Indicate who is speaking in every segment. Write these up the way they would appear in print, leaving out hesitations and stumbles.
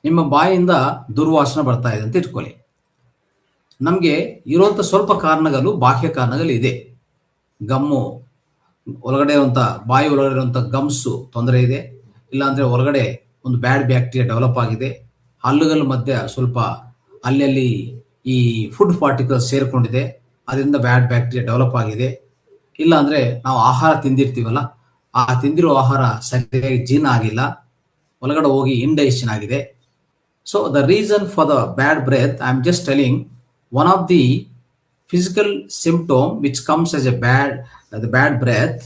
Speaker 1: ನಿಮ್ಮ ಬಾಯಿಂದ ದುರ್ವಾಸನೆ ಬರ್ತಾ ಇದೆ ಅಂತ ಇಟ್ಕೊಳ್ಳಿ. ನಮಗೆ ಇರುವಂಥ ಸ್ವಲ್ಪ ಕಾರಣಗಳು, ಬಾಹ್ಯ ಕಾರಣಗಳು ಇದೆ. ಗಮ್ಮು ಒಳಗಡೆ ಇರುವಂಥ ಬಾಯಿ ಒಳಗಡೆ ಇರುವಂಥ ಗಮ್ಸು ತೊಂದರೆ ಇದೆ, ಇಲ್ಲಾಂದರೆ ಒಳಗಡೆ ಒಂದು ಬ್ಯಾಡ್ ಬ್ಯಾಕ್ಟೀರಿಯಾ ಡೆವಲಪ್ ಆಗಿದೆ, ಹಲ್ಲುಗಳ ಮಧ್ಯೆ ಸ್ವಲ್ಪ ಅಲ್ಲಿ ಈ ಫುಡ್ ಪಾರ್ಟಿಕಲ್ಸ್ ಸೇರಿಕೊಂಡಿದೆ, ಅದರಿಂದ ಬ್ಯಾಡ್ ಬ್ಯಾಕ್ಟೀರಿಯಾ ಡೆವಲಪ್ ಆಗಿದೆ. ಇಲ್ಲಾಂದರೆ ನಾವು ಆಹಾರ ತಿಂದಿರ್ತೀವಲ್ಲ, ಆ ತಿಂದಿರೋ ಆಹಾರ ಸರಿಯಾಗಿ ಜೀರ್ಣ ಆಗಿಲ್ಲ, ಒಳಗಡೆ ಹೋಗಿ ಇಂಡೈಜೆಷನ್ ಆಗಿದೆ. So the reason for the bad breath, I'm just telling, one of the physical symptom which comes as the bad breath,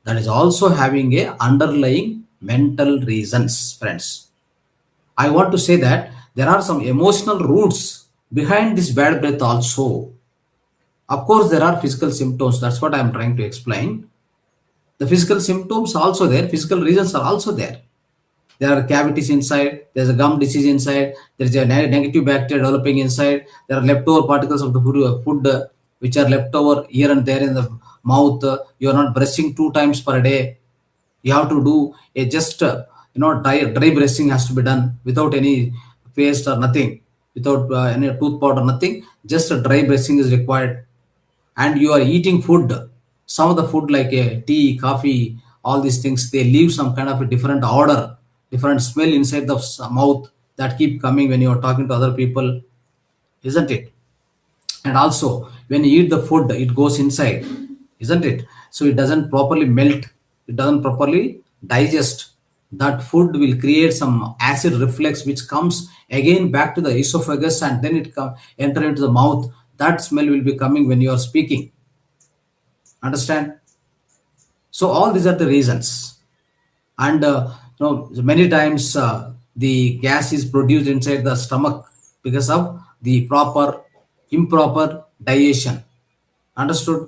Speaker 1: that is also having a underlying mental reasons, friends. I want to say that there are some emotional roots behind this bad breath also. Of course, there are physical symptoms. That's what I'm trying to explain. The physical symptoms are also there. Physical reasons are also there. There are cavities inside, there's a gum disease inside, there's a negative bacteria developing inside, there are leftover particles of the food which are left over here and there in the mouth. You are not brushing 2 times per day. You have to do a just dry brushing has to be done without any paste or nothing, without any tooth powder, nothing. Just a dry brushing is required. And you are eating food, some of the food like tea, coffee, all these things, they leave some kind of a different odor, different smell inside the mouth that keep coming when you are talking to other people, isn't it? And also when you eat the food, it goes inside, isn't it? So it doesn't properly melt, it doesn't properly digest. That food will create some acid reflux which comes again back to the esophagus, and then it enter into the mouth. That smell will be coming when you are speaking. Understand? So all these are the reasons. And many times the gas is produced inside the stomach because of the improper digestion. Understood?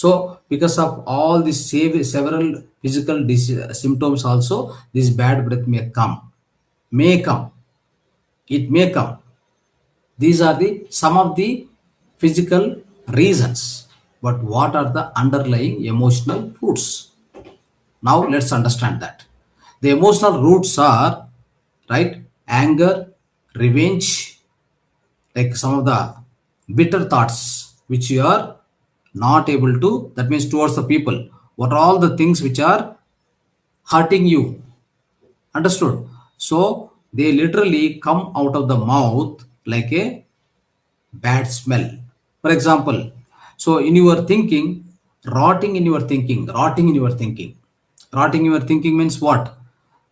Speaker 1: So because of all these several physical symptoms also, this bad breath may come. It may come. These are some of the physical reasons. But what are the underlying emotional roots? Now let's understand that. The emotional roots are, right, anger, revenge, like some of the bitter thoughts which you are not able to, that means towards the people, what are all the things which are hurting you. Understood? So they literally come out of the mouth like a bad smell. For example, so in your thinking, rotting in your thinking means what?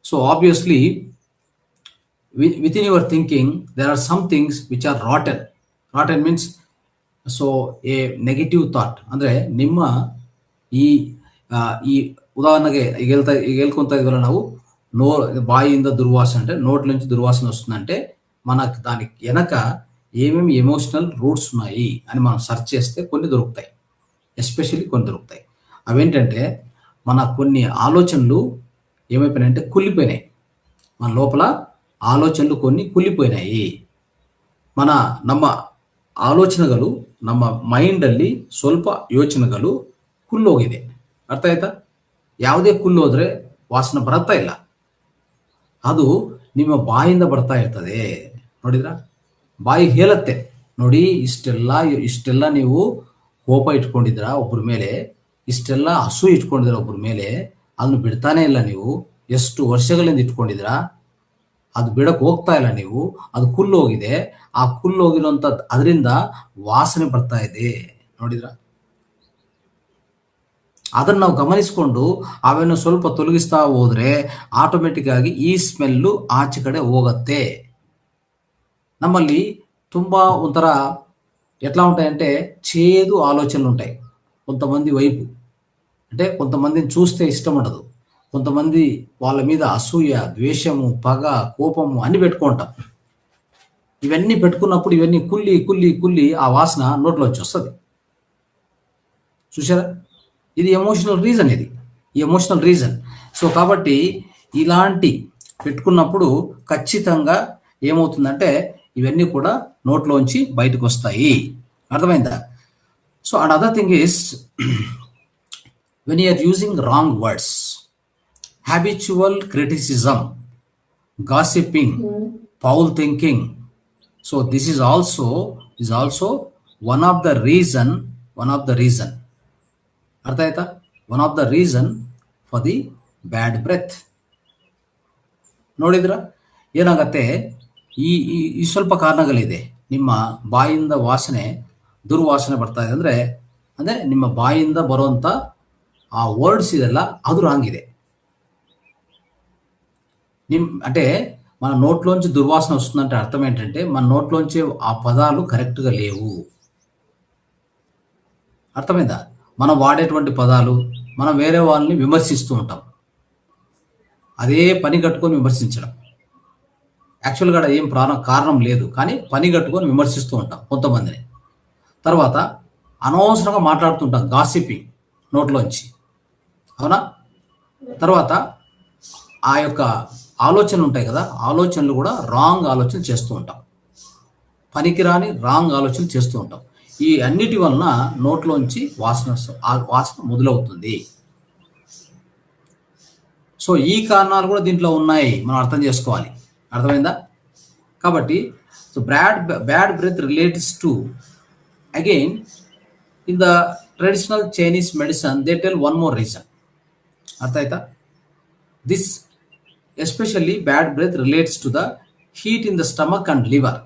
Speaker 1: So obviously within your thinking there are some things which are rotten means, so a negative thought ಅಂದ್ರೆ ನಿಮ್ಮ ಈ ఉదాహరణಗೆ ಈಗ ಹೇಳ್ಕೊಂತ ఇదివల్ల ನಾವು బాయిಯಿಂದ దుర్వాసన అంటే నోట్ల నుంచి దుర్వాసన వస్తుందంటే మనకు దానికి వెనక ఏమేమి ఎమోషనల్ రూట్స్ ఉన్నాయి అని మనం సెర్చ్ చేస్తే కొన్ని దొరుకుతాయి. ఎస్పెషల్లీ కొన్ని దొరుకుతాయి. అవేంటంటే మన కొన్ని ఆలోచనలు ఏమైపోయినాయంటే కుళ్ళిపోయినాయి. మన లోపల ఆలోచనలు కొన్ని ಕುಳ್ಳಿపోయినాయి. ನಮ್ಮ ಆಲೋಚನೆಗಳು, ನಮ್ಮ ಮೈಂಡಲ್ಲಿ ಸ್ವಲ್ಪ ಯೋಚನೆಗಳು ಕುಲ್ಲೋಗಿದೆ. ಅರ್ಥ ಆಯ್ತಾ? ಯಾವುದೇ ಕುಲ್ಲೋದ್ರೆ ವಾಸನೆ ಬರುತ್ತಾ ಇಲ್ಲ, ಅದು ನಿಮ್ಮ ಬಾಯಿಂದ ಬರ್ತಾ ಇರ್ತದೆ. ನೋಡಿದ್ರ? ಬಾಯಿ ಹೇಳುತ್ತೆ, ನೋಡಿ ಇಷ್ಟೆಲ್ಲ ನೀವು ಕೋಪ ಇಟ್ಕೊಂಡಿದ್ರ ಒಬ್ಬರ ಮೇಲೆ, ಇಷ್ಟೆಲ್ಲ ಹಸು ಇಟ್ಕೊಂಡಿದ್ರ ಒಬ್ಬರ ಮೇಲೆ, ಅದನ್ನು ಬಿಡ್ತಾನೆ ಇಲ್ಲ ನೀವು, ಎಷ್ಟು ವರ್ಷಗಳಿಂದ ಇಟ್ಕೊಂಡಿದ್ರ, ಅದು ಬಿಡಕ್ಕೆ ಹೋಗ್ತಾ ಇಲ್ಲ ನೀವು, ಅದು ಕುಲ್ಲೋಗಿದೆ. ಆ ಕುಲ್ಲೋಗಿರೋಂಥ ಅದರಿಂದ ವಾಸನೆ ಬರ್ತಾ ಇದೆ. ನೋಡಿದ್ರ? ಅದನ್ನು ನಾವು ಗಮನಿಸ್ಕೊಂಡು ಅವನ್ನು ಸ್ವಲ್ಪ ತೊಲಗಿಸ್ತಾ ಹೋದ್ರೆ ಆಟೋಮೆಟಿಕ್ ಆಗಿ ಈ ಸ್ಮೆಲ್ಲು ಆಚೆ ಕಡೆ ಹೋಗತ್ತೆ. నమ్మల్లి ತುಂಬಾ ಒಂಥರ ఎట్లా ఉంటాయంటే చేదు ఆలోచనలు ఉంటాయి కొంతమంది వైపు. అంటే కొంతమందిని చూస్తే ఇష్టం ఉండదు, కొంతమంది వాళ్ళ మీద అసూయ, ద్వేషము, పగ, కోపము అన్ని పెట్టుకుంటాం. ఇవన్నీ పెట్టుకున్నప్పుడు ఇవన్నీ కుళ్ళి కుళ్ళి కుళ్ళి ఆ వాసన నోట్లోంచి వస్తుంది. చూసారా? ఇది ఎమోషనల్ రీజన్, ఇది ఎమోషనల్ రీజన్. సో కాబట్టి ఇలాంటి పెట్టుకున్నప్పుడు ఖచ్చితంగా ఏమవుతుందంటే ఇవన్నీ కూడా నోట్లోంచి బయటకు వస్తాయి. అర్థమైందా? So and other thing is when you are using wrong words, habitual criticism, gossiping, foul thinking. So this is also one of the reason. ಅರ್ಥ ಆಯ್ತಾ? One of the reason for the bad breath. ನೋಡಿದ್ರ ಏನಾಗತ್ತೆ? ಈ ಈ ಸ್ವಲ್ಪ ಕಾರಣಗಳಿದೆ. ನಿಮ್ಮ ಬಾಯಿಂದ ದುರ್ವಾಸನೆ ಬರ್ತಾ ಇದೆ ಅಂದ್ರೆ ನಿಮ್ಮ ಬಾಯಿಂದ ಬರುವಂತ ಆ ವರ್ಡ್ಸ್ ಇದೆಲ್ಲ ಅದು ರಾಂಗ್ ಇದೆ. అంటే మన నోట్లోంచి దుర్వాసన వస్తుందంటే అర్థం ఏంటంటే మన నోట్లోంచి ఆ పదాలు కరెక్ట్గా లేవు. అర్థమైందా? మనం వాడేటువంటి పదాలు, మనం వేరే వాళ్ళని విమర్శిస్తూ ఉంటాం. అదే పని కట్టుకొని విమర్శించడం. యాక్చువల్గా ఏం కారణం లేదు, కానీ పని కట్టుకొని విమర్శిస్తూ ఉంటాం కొంతమందిని. తర్వాత అనవసరంగా మాట్లాడుతుంటాం, గాసిపింగ్ నోట్లోంచి, అవునా? తర్వాత ఆ యొక్క ఆలోచనలు ఉంటాయి కదా, ఆలోచనలు కూడా రాంగ్ ఆలోచన చేస్తూ ఉంటాం, పనికిరాని రాంగ్ ఆలోచనలు చేస్తూ ఉంటాం. ఈ అన్నిటి వలన నోట్లోంచి వాసన మొదలవుతుంది. సో ఈ కారణాలు కూడా దీంట్లో ఉన్నాయి, మనం అర్థం చేసుకోవాలి. అర్థమైందా? కాబట్టి so bad breath relates to, again in the traditional Chinese medicine they tell one more reason. అర్థ ಆಯ್ತಾ? This especially bad breath relates to the heat in the stomach and liver.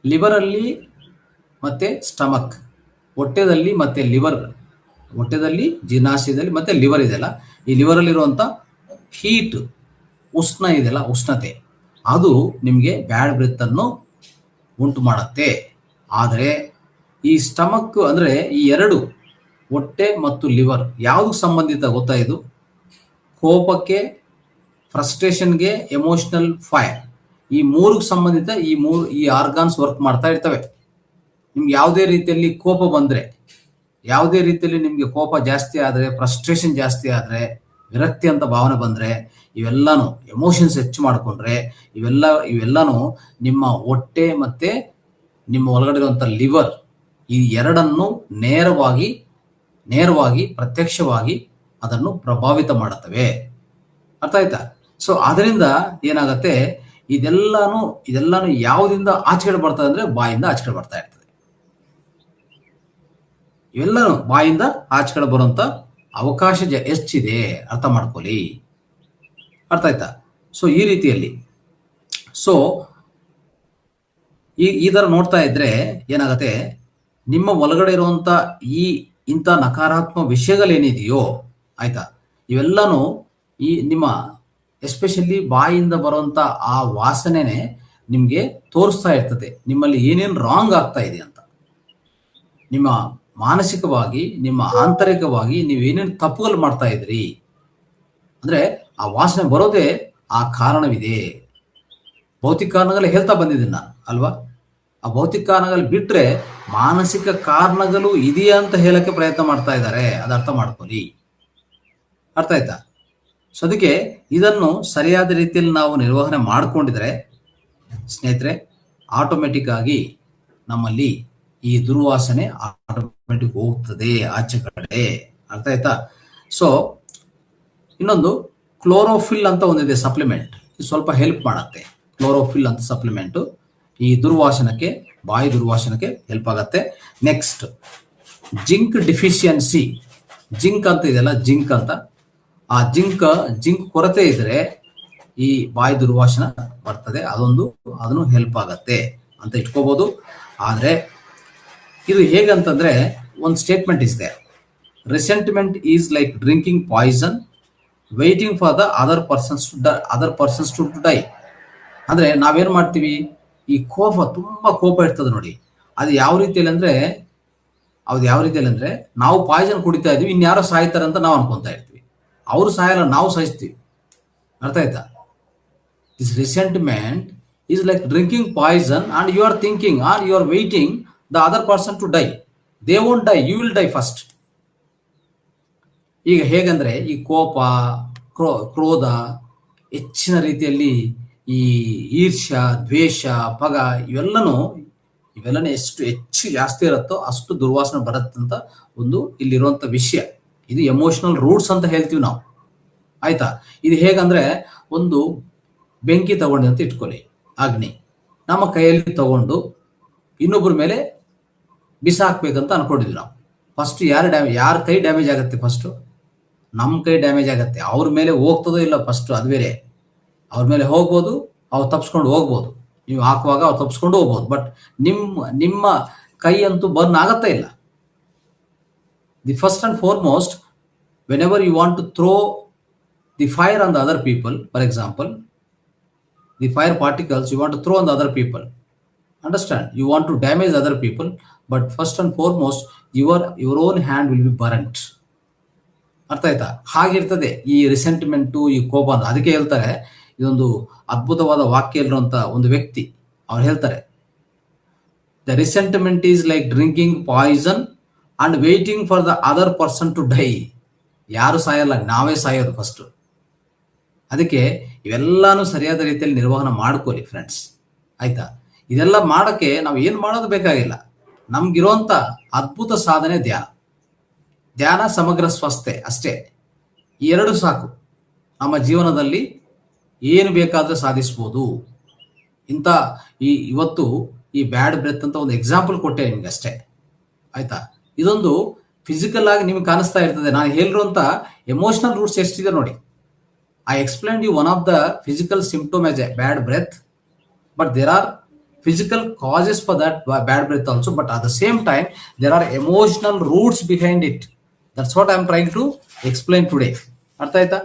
Speaker 1: ಲಿವರಲ್ಲಿ ಮತ್ತೆ ಸ್ಟಮಕ್, ಹೊಟ್ಟೆದಲ್ಲಿ ಮತ್ತೆ ಲಿವರ್, ಹೊಟ್ಟೆದಲ್ಲಿ ಜೀರ್ಣಾಶಯದಲ್ಲಿ ಮತ್ತೆ liver ಇದೆಯಲ್ಲ, ಈ ಲಿವರಲ್ಲಿರುವಂಥ heat, ಉಷ್ಣ ಇದೆಯಲ್ಲ, ಉಷ್ಣತೆ, ಅದು ನಿಮಗೆ ಬ್ಯಾಡ್ ಬ್ರೆತ್ ಅನ್ನು ಉಂಟು ಮಾಡುತ್ತೆ. ಆದರೆ ಈ ಸ್ಟಮಕ್ ಅಂದರೆ ಈ ಎರಡು, ಹೊಟ್ಟೆ ಮತ್ತು ಲಿವರ್, ಯಾವುದು ಸಂಬಂಧಿತ ಗೊತ್ತಾ? ಇದು ಕೋಪಕ್ಕೆ, ಫ್ರಸ್ಟ್ರೇಷನ್ಗೆ, ಎಮೋಷನಲ್ ಫೈರ್, ಈ ಮೂರಿಗೆ ಸಂಬಂಧಿತ ಈ ಆರ್ಗಾನ್ಸ್ ವರ್ಕ್ ಮಾಡ್ತಾ ಇರ್ತವೆ. ನಿಮ್ಗೆ ಯಾವುದೇ ರೀತಿಯಲ್ಲಿ ಕೋಪ ಬಂದರೆ, ಯಾವುದೇ ರೀತಿಯಲ್ಲಿ ನಿಮಗೆ ಕೋಪ ಜಾಸ್ತಿ ಆದರೆ, ಫ್ರಸ್ಟ್ರೇಷನ್ ಜಾಸ್ತಿ ಆದರೆ, ವಿರಕ್ತಿ ಅಂತ ಭಾವನೆ ಬಂದರೆ, ಇವೆಲ್ಲನೂ ಎಮೋಷನ್ಸ್ ಹೆಚ್ಚು ಮಾಡಿಕೊಂಡ್ರೆ ಇವೆಲ್ಲನೂ ನಿಮ್ಮ ಹೊಟ್ಟೆ ಮತ್ತೆ ನಿಮ್ಮ ಒಳಗಡೆ ಇರುವಂಥ ಲಿವರ್, ಈ ಎರಡನ್ನು ನೇರವಾಗಿ ಪ್ರತ್ಯಕ್ಷವಾಗಿ ಅದನ್ನು ಪ್ರಭಾವಿತ ಮಾಡುತ್ತವೆ. ಅರ್ಥ ಆಯ್ತಾ? ಸೊ ಅದರಿಂದ ಏನಾಗತ್ತೆ, ಇದೆಲ್ಲಾನು ಯಾವುದಿಂದ ಆಚೆಕಡೆ ಬರ್ತದೆ ಅಂದ್ರೆ ಬಾಯಿಂದ ಆಚೆಕಡೆ ಬರ್ತಾ ಇರ್ತದೆ. ಇವೆಲ್ಲನೂ ಬಾಯಿಂದ ಆಚೆಕಡೆ ಬರುವಂತ ಅವಕಾಶ ಹೆಚ್ಚಿದೆ, ಅರ್ಥ ಮಾಡ್ಕೊಳ್ಳಿ. ಅರ್ಥ ಆಯ್ತಾ? ಸೊ ಈ ರೀತಿಯಲ್ಲಿ ಸೊ ಈ ತರ ನೋಡ್ತಾ ಇದ್ರೆ ಏನಾಗತ್ತೆ, ನಿಮ್ಮ ಒಳಗಡೆ ಇರುವಂತ ಇಂಥ ನಕಾರಾತ್ಮಕ ವಿಷಯಗಳೇನಿದೆಯೋ, ಆಯ್ತಾ, ಇವೆಲ್ಲನೂ ಈ ನಿಮ್ಮ ಎಸ್ಪೆಷಲಿ ಬಾಯಿಂದ ಬರುವಂತ ಆ ವಾಸನೆನೆ ನಿಮ್ಗೆ ತೋರಿಸ್ತಾ ಇರ್ತದೆ ನಿಮ್ಮಲ್ಲಿ ಏನೇನು ರಾಂಗ್ ಆಗ್ತಾ ಇದೆ ಅಂತ. ನಿಮ್ಮ ಮಾನಸಿಕವಾಗಿ, ನಿಮ್ಮ ಆಂತರಿಕವಾಗಿ ನೀವೇನೇನು ತಪ್ಪುಗಳು ಮಾಡ್ತಾ ಇದ್ರಿ ಅಂದ್ರೆ ಆ ವಾಸನೆ ಬರೋದೇ ಆ ಕಾರಣವಿದೆ. ಭೌತಿಕ ಕಾರಣಗಳು ಹೇಳ್ತಾ ಬಂದಿದ್ದೀನಿ ನಾನು, ಅಲ್ವಾ? ಆ ಭೌತಿಕ ಕಾರಣಗಳು ಬಿಟ್ರೆ ಮಾನಸಿಕ ಕಾರಣಗಳು ಇದೆಯಾ ಅಂತ ಹೇಳಕ್ಕೆ ಪ್ರಯತ್ನ ಮಾಡ್ತಾ ಇದ್ದಾರೆ. ಅದು ಅರ್ಥ ಮಾಡ್ಕೊಳ್ಳಿ. ಅರ್ಥ ಆಯ್ತಾ? ಸೊ ಅದಕ್ಕೆ ಇದನ್ನು ಸರಿಯಾದ ರೀತಿಯಲ್ಲಿ ನಾವು ನಿರ್ವಹಣೆ ಮಾಡಿಕೊಂಡಿದ್ರೆ ಸ್ನೇಹಿತರೆ, ಆಟೋಮೆಟಿಕ್ ಆಗಿ ನಮ್ಮಲ್ಲಿ ಈ ದುರ್ವಾಸನೆ ಆಟೋಮೆಟಿಕ್ ಹೋಗ್ತದೆ ಆಚೆ ಕಡೆ. ಅರ್ಥ ಆಯ್ತಾ? ಸೊ ಇನ್ನೊಂದು ಕ್ಲೋರೋಫಿಲ್ ಅಂತ ಒಂದಿದೆ ಸಪ್ಲಿಮೆಂಟ್, ಇದು ಸ್ವಲ್ಪ ಹೆಲ್ಪ್ ಮಾಡುತ್ತೆ. ಕ್ಲೋರೋಫಿಲ್ ಅಂತ ಸಪ್ಲಿಮೆಂಟ್ ಈ ದುರ್ವಾಸನಕ್ಕೆ, ಬಾಯಿ ದುರ್ವಾಸನಕ್ಕೆ ಹೆಲ್ಪ್ ಆಗತ್ತೆ. ನೆಕ್ಸ್ಟ್ ಜಿಂಕ್ ಡಿಫಿಷಿಯನ್ಸಿ, ಜಿಂಕ್ ಅಂತ ಇದೆಯಲ್ಲ, ಜಿಂಕ್ ಅಂತ, ಆ ಜಿಂಕ್ ಕೊರತೆ ಇದ್ರೆ ಈ ಬಾಯಿ ದುರ್ವಾಸನ ಬರ್ತದೆ. ಅದನ್ನು ಹೆಲ್ಪ್ ಆಗತ್ತೆ ಅಂತ ಇಟ್ಕೋಬಹುದು. ಆದ್ರೆ ಇದು ಹೇಗಂತಂದ್ರೆ, ಒಂದು ಸ್ಟೇಟ್ಮೆಂಟ್ ಇದೆ, resentment is like drinking poison waiting for the other persons to die. ಅಂದ್ರೆ ನಾವೇನ್ ಮಾಡ್ತೀವಿ, ಈ ತುಂಬಾ ಕೋಪ ಇರ್ತದೆ ನೋಡಿ, ಅದು ಯಾವ ರೀತಿಯಲ್ಲಿ ಅಂದ್ರೆ ನಾವು ಪಾಯ್ಸನ್ ಕುಡಿತಾ ಇದೀವಿ, ಇನ್ಯಾರೋ ಸಾಯ್ತಾರೆ ಅಂತ ನಾವು ಅನ್ಕೊಂತಾ ಇರ್ತೀವಿ. ಅವರು ಸಾಯಲ್ಲ, ನಾವು ಸಾಯಿಸ್ತೀವಿ. ಅರ್ಥ ಆಯ್ತಾ? This resentment is like drinking poison and you are thinking are you are waiting the other person to die. They won't die, you will die first. ಈಗ ಹೇಗಂದ್ರೆ ಈ ಕೋಪ, ಕ್ರೋಧ, ಹೆಚ್ಚಿನ ರೀತಿಯಲ್ಲಿ ಈ ಈರ್ಷ್ಯ, ದ್ವೇಷ, ಪಗ, ಇವೆಲ್ಲನೂ ಎಷ್ಟು ಹೆಚ್ಚು ಜಾಸ್ತಿ ಇರುತ್ತೋ ಅಷ್ಟು ದುರ್ವಾಸನೆ ಬರುತ್ತಂತ ಇಲ್ಲಿರುವಂತ ವಿಷಯ. ಇದು ಎಮೋಷನಲ್ ರೂಟ್ಸ್ ಅಂತ ಹೇಳ್ತೀವಿ ನಾವು. ಆಯ್ತಾ? ಇದು ಹೇಗಂದ್ರೆ ಒಂದು ಬೆಂಕಿ ತಗೊಂಡು ಅಂತ ಇಟ್ಕೊಳ್ಳಿ, ಅಗ್ನಿ ನಮ್ಮ ಕೈಯಲ್ಲಿ ತಗೊಂಡು ಇನ್ನೊಬ್ಬರ ಮೇಲೆ ಬಿಸಾಕ್ಬೇಕಂತ ಅನ್ಕೊಂಡಿದ್ವಿ ನಾವು. ಫಸ್ಟ್ ಯಾರ ಕೈ ಡ್ಯಾಮೇಜ್ ಆಗುತ್ತೆ? ಫಸ್ಟ್ ನಮ್ಮ ಕೈ ಡ್ಯಾಮೇಜ್ ಆಗುತ್ತೆ. ಅವ್ರ ಮೇಲೆ ಹೋಗ್ತದೋ ಇಲ್ಲ ಫಸ್ಟ್ ಅದು ಬೇರೆ. ಅವ್ರ ಮೇಲೆ ಹೋಗ್ಬೋದು, ಅವ್ರು ತಪ್ಸ್ಕೊಂಡು ಹೋಗ್ಬೋದು, ನೀವು ಹಾಕುವಾಗ ಅವ್ರು ತಪ್ಸ್ಕೊಂಡು ಹೋಗ್ಬೋದು. ಬಟ್ ನಿಮ್ಮ ಕೈ ಅಂತೂ ಬರ್ನ್ ಆಗತ್ತಾ ಇಲ್ಲ. The first and foremost, whenever you want to throw the fire on the other people, for example, the fire particles you want to throw on the other people, understand, you want to damage other people, but first and foremost your own hand will be burnt. ಅರ್ಥ ಆಯ್ತಾ? ಹಾಗಿರ್ತದೆ ಈ ರಿಸೆಂಟ್ಮೆಂಟು, ಈ ಕೋಪ ಅಂತ. ಅದಕ್ಕೆ ಹೇಳ್ತಾರೆ, ಇದೊಂದು ಅದ್ಭುತವಾದ ವಾಕ್ಯ ಇರುವಂತ ಒಂದು ವ್ಯಕ್ತಿ, ಅವ್ರು ಹೇಳ್ತಾರೆ, the resentment is like drinking poison and waiting for the other person to die. ಯಾರು ಸಾಯಲ್ಲ, ನಾವೇ ಸಾಯೋದು ಫಸ್ಟ್. ಅದಕ್ಕೆ ಇವೆಲ್ಲಾನು ಸರಿಯಾದ ರೀತಿಯಲ್ಲಿ ನಿರ್ವಹಣೆ ಮಾಡ್ಕೊಳ್ಳಿ ಫ್ರೆಂಡ್ಸ್, ಆಯ್ತಾ? ಇದೆಲ್ಲ ಮಾಡೋಕ್ಕೆ ನಾವು ಏನು ಮಾಡೋದು ಬೇಕಾಗಿಲ್ಲ. ನಮ್ಗಿರುವಂತ ಅದ್ಭುತ ಸಾಧನೆ ಧ್ಯಾನ ಸಮಗ್ರ ಸ್ವಸ್ಥೆ ಅಷ್ಟೇ. ಈ ಎರಡು ಸಾಕು, ನಮ್ಮ ಜೀವನದಲ್ಲಿ ಏನು ಬೇಕಾದ್ರೆ ಸಾಧಿಸ್ಬೋದು. ಇವತ್ತು ಈ ಬ್ಯಾಡ್ ಬ್ರೆತ್ ಅಂತ ಒಂದು ಎಕ್ಸಾಂಪಲ್ ಕೊಟ್ಟೆ ನಿಮ್ಗೆ ಅಷ್ಟೇ, ಆಯ್ತಾ? ಇದೊಂದು ಫಿಸಿಕಲ್ ಆಗಿ ನಿಮ್ಗೆ ಕಾಣಿಸ್ತಾ ಇರ್ತದೆ. ನಾನು ಹೇಳಿರುವಂತ ಎಮೋಷನಲ್ ರೂಟ್ಸ್ ಎಷ್ಟಿದೆ ನೋಡಿ. I explained you one of the physical symptom as a bad breath, but there are physical causes for that bad breath also, but at the same time there are emotional roots behind it. That's what I am trying to explain today. ಅರ್ಥ ಆಯ್ತಾ?